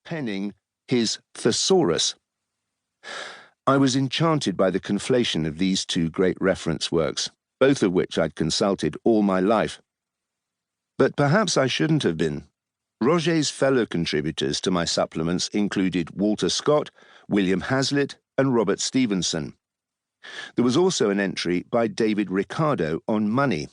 penning his thesaurus. I was enchanted by the conflation of these two great reference works, both of which I'd consulted all my life. But perhaps I shouldn't have been. Roget's fellow contributors to my supplements included Walter Scott, William Hazlitt, and Robert Stevenson. There was also an entry by David Ricardo on money.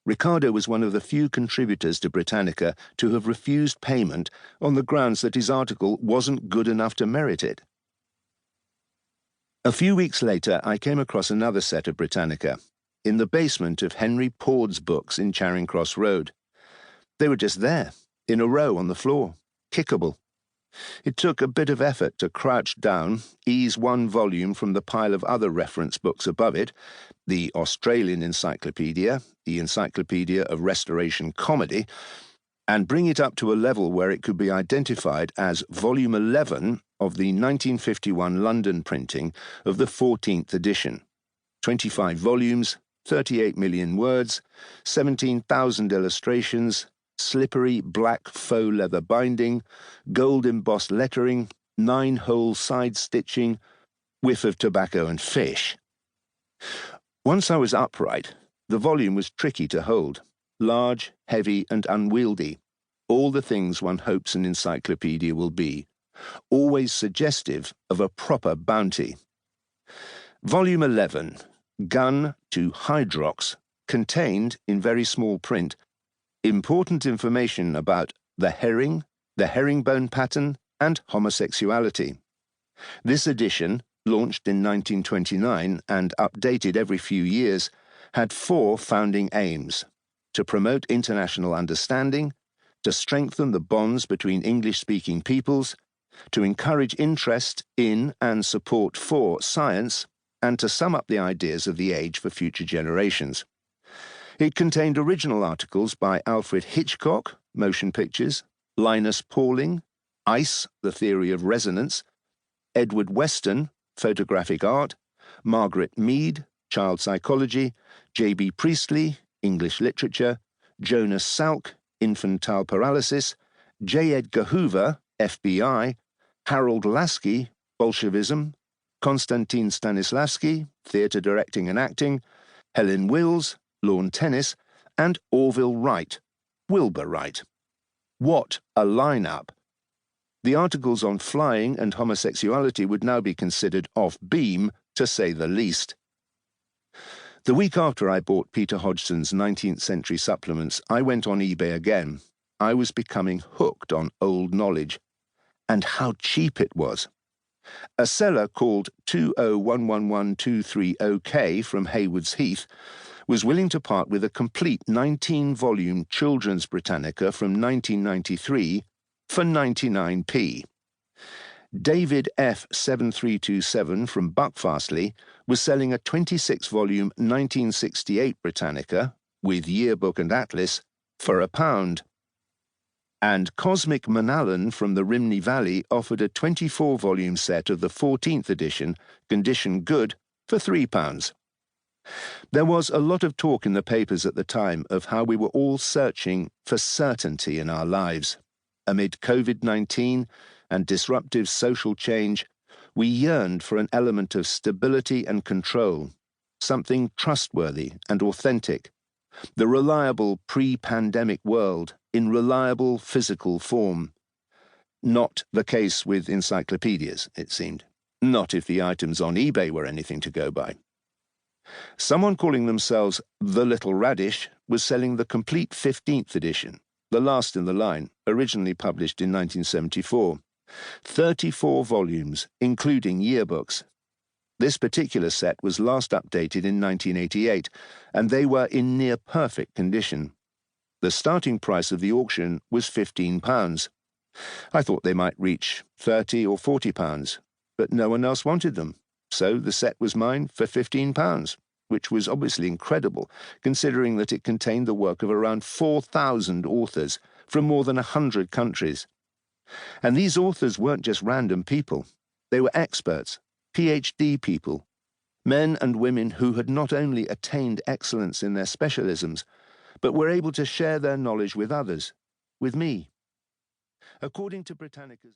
Ricardo was one of the few contributors to Britannica to have refused payment on the grounds that his article wasn't good enough to merit it. A few weeks later, I came across another set of Britannica, in the basement of Henry Pord's books in Charing Cross Road. They were just there, in a row on the floor, kickable. It took a bit of effort to crouch down, ease one volume from the pile of other reference books above it, the Australian Encyclopedia, the Encyclopedia of Restoration Comedy, and bring it up to a level where it could be identified as Volume 11 of the 1951 London printing of the 14th edition. 25 volumes, 38 million words, 17,000 illustrations, slippery black faux leather binding, gold embossed lettering, 9-hole side stitching, whiff of tobacco and fish. Once I was upright, the volume was tricky to hold, large, heavy, and unwieldy, all the things one hopes an encyclopedia will be, always suggestive of a proper bounty. Volume 11, Gun to Hydrox, contained, in very small print, important information about the herringbone pattern, and homosexuality. This edition, launched in 1929 and updated every few years, had 4 founding aims: to promote international understanding, to strengthen the bonds between English-speaking peoples, to encourage interest in and support for science, and to sum up the ideas of the age for future generations. It contained original articles by Alfred Hitchcock, Motion Pictures, Linus Pauling, Ice, The Theory of Resonance, Edward Weston, Photographic Art, Margaret Mead, Child Psychology, J.B. Priestley, English Literature, Jonas Salk, Infantile Paralysis, J. Edgar Hoover, FBI, Harold Lasky, Bolshevism, Konstantin Stanislavski, Theatre Directing and Acting, Helen Wills, Lawn Tennis, and Orville Wright, Wilbur Wright. What a line-up! The articles on flying and homosexuality would now be considered off-beam, to say the least. The week after I bought Peter Hodgson's 19th century supplements, I went on eBay again. I was becoming hooked on old knowledge. And how cheap it was. A seller called 2011123OK from Haywards Heath was willing to part with a complete 19-volume Children's Britannica from 1993 for 99p. David F. 7327 from Buckfastleigh was selling a 26-volume 1968 Britannica, with yearbook and atlas, for £1. And Cosmic Manallan from the Rhymney Valley offered a 24-volume set of the 14th edition, condition good, for £3. There was a lot of talk in the papers at the time of how we were all searching for certainty in our lives. Amid COVID-19 and disruptive social change, we yearned for an element of stability and control, something trustworthy and authentic, the reliable pre-pandemic world in reliable physical form. Not the case with encyclopedias, it seemed. Not if the items on eBay were anything to go by. Someone calling themselves The Little Radish was selling the complete 15th edition, the last in the line, originally published in 1974. 34 volumes, including yearbooks. This particular set was last updated in 1988, and they were in near perfect condition. The starting price of the auction was £15. I thought they might reach £30 or £40, but no one else wanted them. So the set was mine for £15, which was obviously incredible, considering that it contained the work of around 4,000 authors from more than 100 countries. And these authors weren't just random people. They were experts, PhD people, men and women who had not only attained excellence in their specialisms, but were able to share their knowledge with others, with me. According to Britannica's